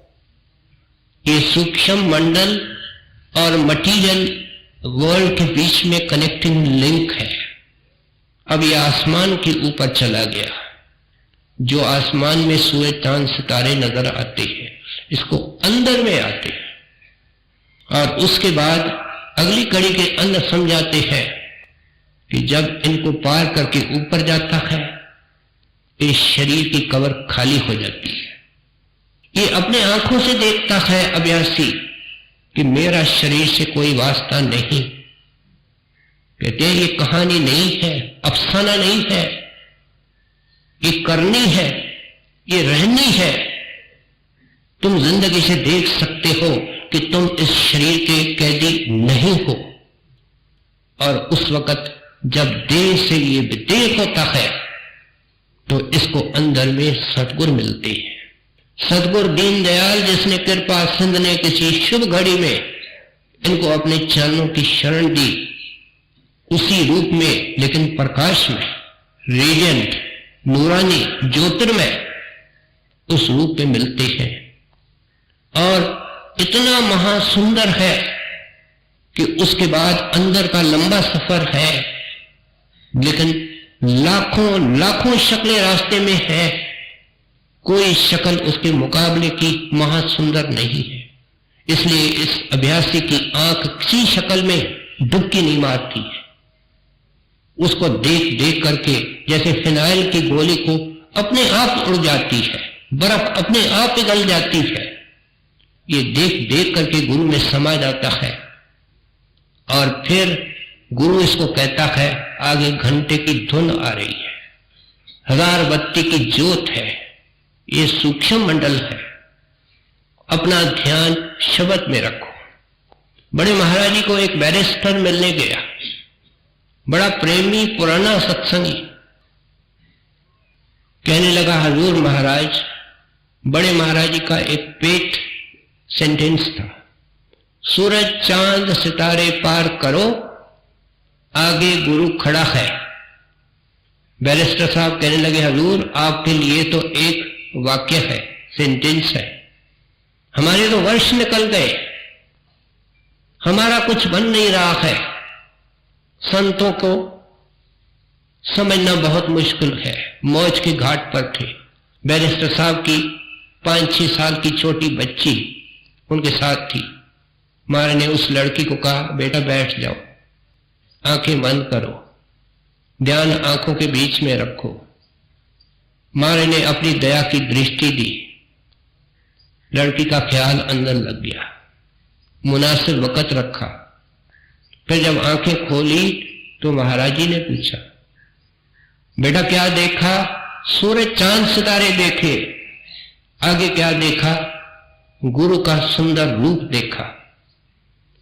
[SPEAKER 2] ये सूक्ष्म मंडल और मटीरियल वर्ल्ड के बीच में कनेक्टिंग लिंक है। अब ये आसमान के ऊपर चला गया, जो आसमान में सूरज, चांद, सितारे नजर आते हैं, इसको अंदर में आते हैं और उसके बाद अगली कड़ी के अंदर समझाते हैं कि जब इनको पार करके ऊपर जाता है, इस शरीर की कब्र खाली हो जाती है। ये अपने आंखों से देखता है अभ्यासी कि मेरा शरीर से कोई वास्ता नहीं। कहते हैं ये कहानी नहीं है, अफसाना नहीं है, ये करनी है, ये रहनी है। तुम जिंदगी से देख सकते हो कि तुम इस शरीर के कैदी नहीं हो। और उस वक्त जब देह से ये विदेह होता है तो इसको अंदर में सतगुर मिलते हैं। सतगुरु दीनदयाल जिसने कृपा सिंध ने किसी शुभ घड़ी में इनको अपने चरणों की शरण दी, उसी रूप में लेकिन प्रकाश में, रेडियंट, नूरानी, ज्योतिर्मय, उस रूप में मिलते हैं। और इतना महासुंदर है कि उसके बाद अंदर का लंबा सफर है, लेकिन लाखों लाखों शक्लें रास्ते में है, कोई शक्ल उसके मुकाबले की महासुंदर नहीं है। इसलिए इस अभ्यासी की आंख किसी शक्ल में डुबकी नहीं मारती है। उसको देख देख करके जैसे फिनाइल की गोली को अपने आप उड़ जाती है, बर्फ अपने आप पिघल जाती है, ये देख देख करके गुरु में समा जाता है। और फिर गुरु इसको कहता है आगे घंटे की धुन आ रही है, हजार बत्ती की ज्योत है, ये सूक्ष्म मंडल है, अपना ध्यान शब्द में रखो। बड़े महाराज जी को एक बैरिस्टर मिलने गया, बड़ा प्रेमी पुराना सत्संगी, कहने लगा हजूर महाराज, बड़े महाराज जी का एक पेट सेंटेंस था, सूरज चांद सितारे पार करो, आगे गुरु खड़ा है। बैरिस्टर साहब कहने लगे हजूर आपके लिए तो एक वाक्य है, सेंटेंस है, हमारे तो वर्ष निकल गए, हमारा कुछ बन नहीं रहा है, संतों को समझना बहुत मुश्किल है। मौज के घाट पर थे। बैरिस्टर साहब की 5-6 साल की छोटी बच्ची उनके साथ थी। महाराज ने उस लड़की को कहा बेटा बैठ जाओ, आंखें बंद करो, ध्यान आंखों के बीच में रखो। महाराज ने अपनी दया की दृष्टि दी, लड़की का ख्याल अंदर लग गया, मुनासिब वक्त रखा। फिर जब आंखें खोली तो महाराज जी ने पूछा बेटा क्या देखा? सूरज चांद सितारे देखे। आगे क्या देखा? गुरु का सुंदर रूप देखा।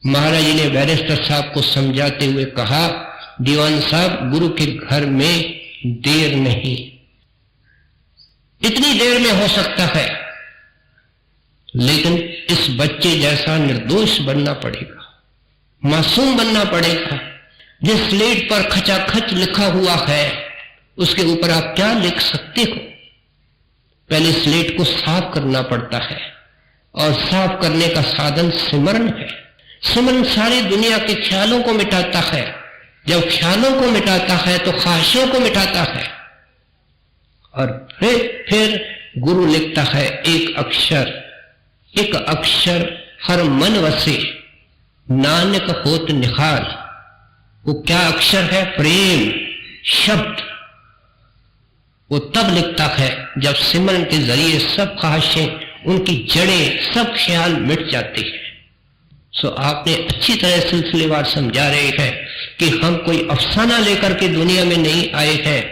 [SPEAKER 2] महाराज जी ने बैरिस्टर साहब को समझाते हुए कहा दीवान साहब गुरु के घर में देर नहीं, इतनी देर में हो सकता है, लेकिन इस बच्चे जैसा निर्दोष बनना पड़ेगा, मासूम बनना पड़ेगा। जिस स्लेट पर खचाखच लिखा हुआ है उसके ऊपर आप क्या लिख सकते हो? पहले स्लेट को साफ करना पड़ता है और साफ करने का साधन सिमरन है। सिमरन सारी दुनिया के ख्यालों को मिटाता है। जब ख्यालों को मिटाता है तो ख्वाहिशों को मिटाता है। और फिर गुरु लिखता है एक अक्षर हर मन वसे, नानक होत निखाल। वो क्या अक्षर है? प्रेम शब्द। वो तब लिखता है जब सिमरन के जरिए सब ख्वाहिशें, उनकी जड़ें, सब ख्याल मिट जाते हैं। सो आपने अच्छी तरह सिलसिलेवार समझा रहे हैं कि हम कोई अफसाना लेकर के दुनिया में नहीं आए हैं।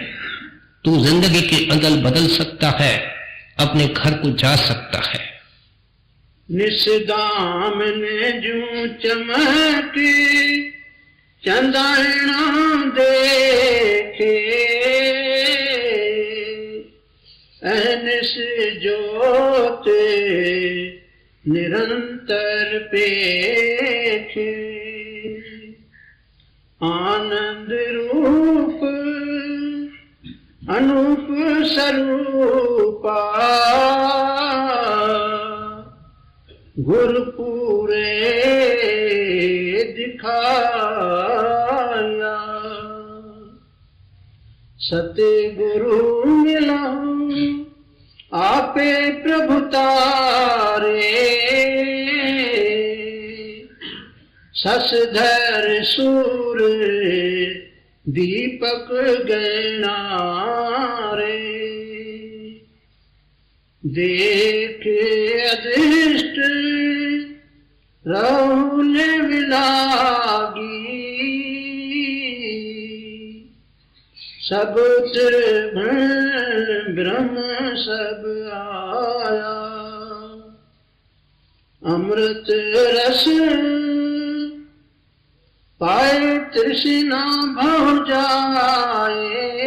[SPEAKER 2] तू जिंदगी की अदल बदल सकता है, अपने घर को जा सकता है।
[SPEAKER 1] निसदाम ने जू चमके चंदाना देखे, अहनिस जोते निरंतर पेखे, आनंद रूप अनूप स्वरूपा, गुरपुरे दिखाया, सतगुरु मिला आपे प्रभु तारे, ससधर सूर दीपक गैनारे, देखे अधिष्ट राहुल विलागी, सब ब्रह्म सब आया, अमृत रस पाए तृष्णा भव जाए,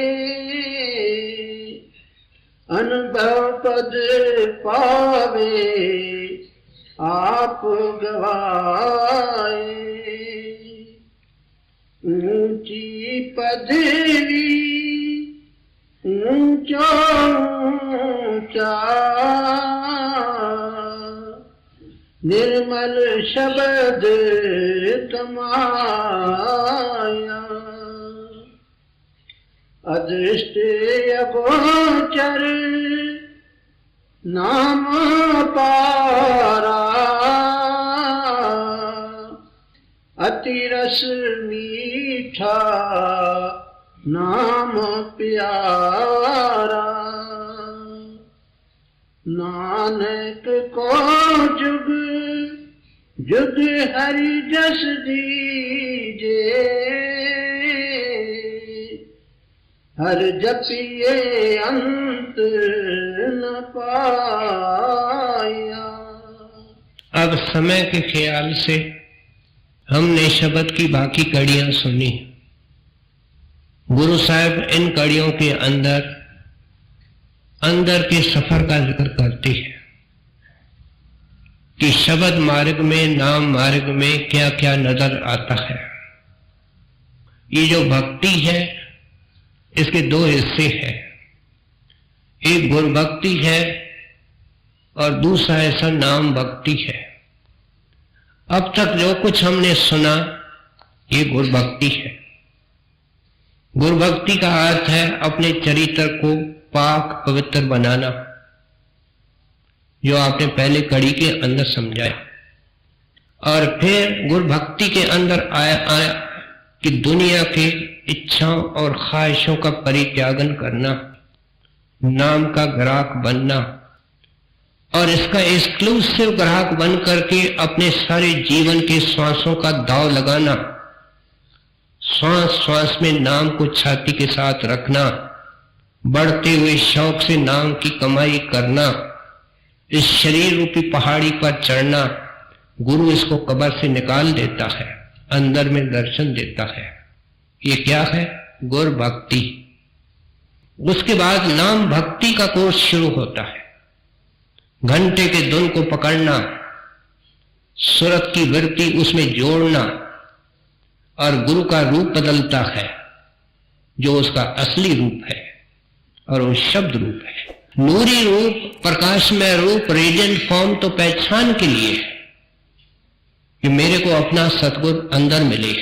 [SPEAKER 1] अनुभव पद पावे आप गवाए, ऊंची पदवी ऊंचा ऊंचा, निर्मल शब्द कमाया, अदृष्ट अगोचर नाम पारा, अति रस मीठा नाम प्यारा, नानक को जुग जुग हरि जस दीजे, हर जपिए अंत न पाया।
[SPEAKER 2] अब समय के ख्याल से हमने शब्द की बाकी कड़ियां सुनी। गुरु साहब इन कड़ियों के अंदर के सफर का जिक्र करते हैं कि शब्द मार्ग में, नाम मार्ग में क्या क्या नजर आता है। ये जो भक्ति है इसके दो हिस्से हैं, एक गुरु भक्ति है और दूसरा ऐसा नाम भक्ति है। अब तक जो कुछ हमने सुना ये गुरु भक्ति है। गुरु भक्ति का अर्थ है अपने चरित्र को पाक पवित्र बनाना, जो आपने पहले कड़ी के अंदर समझाया। और फिर गुरु भक्ति के अंदर आया कि दुनिया के इच्छाओं और ख्वाहिशों का परित्यागन करना, नाम का ग्राहक बनना और इसका एक्सक्लूसिव ग्राहक बन करके अपने सारे जीवन के श्वासों का दाव लगाना, श्वास श्वास में नाम को छाती के साथ रखना, बढ़ते हुए शौक से नाम की कमाई करना, इस शरीर रूपी पहाड़ी पर चढ़ना। गुरु इसको कब्र से निकाल देता है, अंदर में दर्शन देता है। ये क्या है? गुरु भक्ति। उसके बाद नाम भक्ति का कोर्स शुरू होता है। घंटे के धुन को पकड़ना, सुरत की वृत्ति उसमें जोड़ना और गुरु का रूप बदलता है, जो उसका असली रूप है और वो शब्द रूप है। नूरी रूप, प्रकाशमय रूप, रेडिएंट फॉर्म तो पहचान के लिए है कि मेरे को अपना सतगुरु अंदर मिले,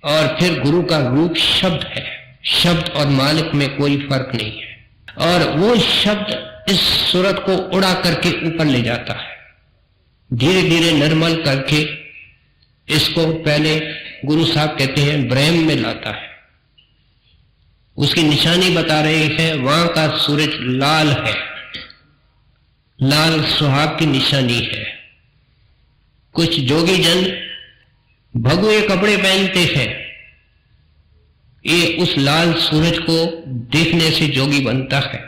[SPEAKER 2] और फिर गुरु का रूप शब्द है। शब्द और मालिक में कोई फर्क नहीं है, और वो शब्द इस सूरत को उड़ा करके ऊपर ले जाता है, धीरे धीरे निर्मल करके इसको पहले गुरु साहब कहते हैं ब्रह्म में लाता है, उसकी निशानी बता रहे हैं। वहां का सूरज लाल है, लाल सुहाग की निशानी है। कुछ जोगी जन भगवे कपड़े पहनते हैं, ये उस लाल सूरज को देखने से जोगी बनता है।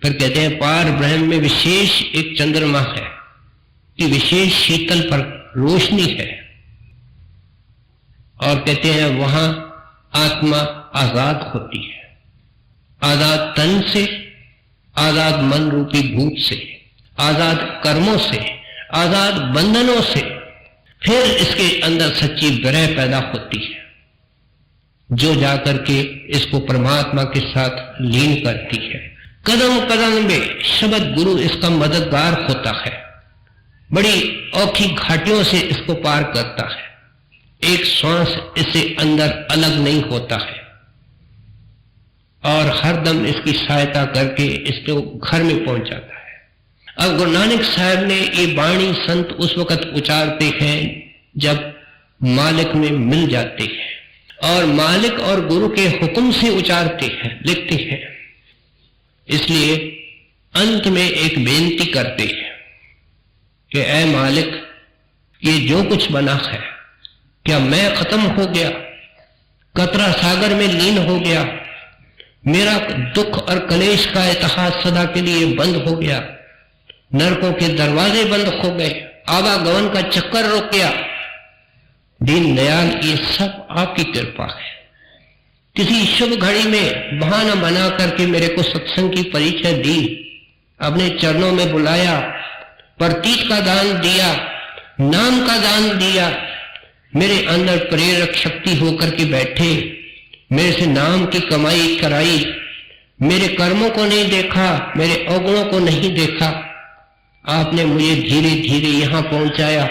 [SPEAKER 2] फिर कहते हैं पार ब्रह्म में विशेष एक चंद्रमा है कि विशेष शीतल पर रोशनी है, और कहते हैं वहां आत्मा आजाद होती है, आजाद तन से, आजाद मन रूपी भूत से, आजाद कर्मों से, आजाद बंधनों से। फिर इसके अंदर सच्ची विरह पैदा होती है जो जाकर के इसको परमात्मा के साथ लीन करती है। कदम कदम में शब्द गुरु इसका मददगार होता है, बड़ी औखी घाटियों से इसको पार करता है, एक श्वास इससे अंदर अलग नहीं होता है, और हरदम इसकी सहायता करके इसको घर में पहुंच जाता है। अब गुरु नानक साहब ने ये वाणी संत उस वक्त उचारते हैं जब मालिक में मिल जाते हैं, और मालिक और गुरु के हुक्म से उचारते हैं, लिखते हैं। इसलिए अंत में एक बेनती करते हैं कि ऐ मालिक, ये जो कुछ बना है, क्या मैं खत्म हो गया, कतरा सागर में लीन हो गया, मेरा दुख और कलेश का इतिहास सदा के लिए बंद हो गया, नरकों के दरवाजे बंद हो गए, आवागमन का चक्कर रुक गया। दीन दयाल, ये सब आपकी कृपा है। किसी शुभ घड़ी में बहाना बना करके मेरे को सत्संग की परिचय दी, अपने चरणों में बुलाया, प्रतीक का दान दिया, नाम का दान दिया, मेरे अंदर प्रेरक शक्ति होकर के बैठे, मेरे से नाम की कमाई कराई, मेरे कर्मों को नहीं देखा, मेरे अवगुणों को नहीं देखा, आपने मुझे धीरे धीरे यहां पहुंचाया।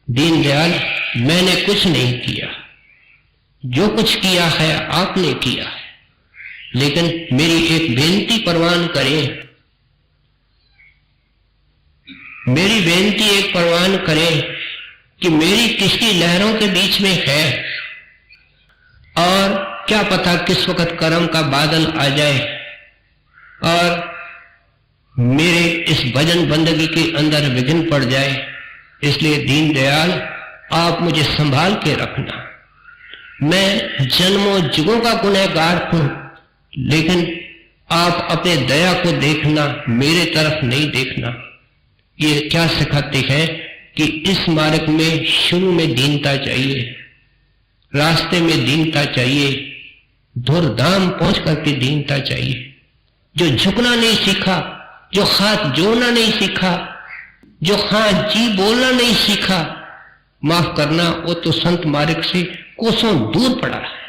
[SPEAKER 2] दीनदयाल, मैंने कुछ नहीं किया, जो कुछ किया है आपने किया है, लेकिन मेरी एक बेनती परवान करें, मेरी बेनती एक परवान करें कि मेरी किश्ती लहरों के बीच में है, और क्या पता किस वक्त कर्म का बादल आ जाए और मेरे इस भजन बंदगी के अंदर विघ्न पड़ जाए। इसलिए दीनदयाल, आप मुझे संभाल के रखना। मैं जन्मों जुगों का गुनहगार हूं, लेकिन आप अपने दया को देखना, मेरे तरफ नहीं देखना। ये क्या सिखाते हैं कि इस मार्ग में शुरू में दीनता चाहिए, रास्ते में दीनता चाहिए, धुरधाम पहुंच करके दीनता चाहिए। जो झुकना नहीं सीखा, जो हाथ जोड़ना नहीं सीखा, जो हाथ जी बोलना नहीं सीखा, माफ करना, वो तो संत मार्ग से कोसों दूर पड़ा है।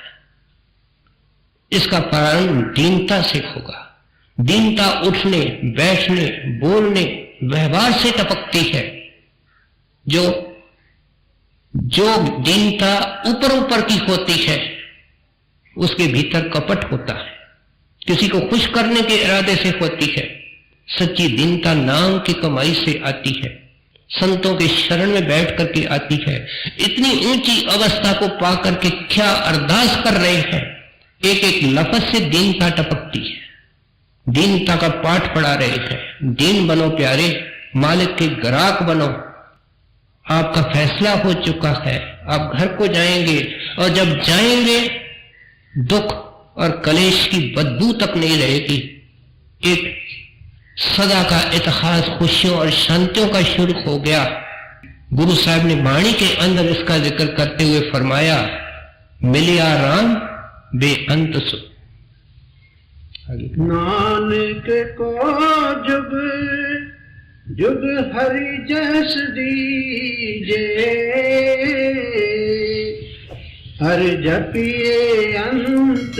[SPEAKER 2] इसका प्रारंभ दीनता से होगा। दीनता उठने, बैठने, बोलने, व्यवहार से टपकती है। जो दीनता ऊपर ऊपर की होती है, उसके भीतर कपट होता है, किसी को खुश करने के इरादे से होती है। सच्ची दीनता नाम की कमाई से आती है, संतों के शरण में बैठ करके आती है। इतनी ऊंची अवस्था को पा करके क्या अरदास कर रहे हैं, एक एक लफ्ज से दीनता टपकती है। दीनता का पाठ पढ़ा रहे हैं। दीन बनो प्यारे, मालिक के ग्राहक बनो। आपका फैसला हो चुका है, आप घर को जाएंगे, और जब जाएंगे दुख और कलेश की बदबू तक नहीं रहेगी। एक सदा का इतिहास खुशियों और शांतियों का शुरू हो गया। गुरु साहब ने वाणी के अंदर इसका जिक्र करते हुए फरमाया, मिलिया राम बेअंत सुख।
[SPEAKER 1] नानक को जुग जुग हरि जस दीजे, हर जपिए अंत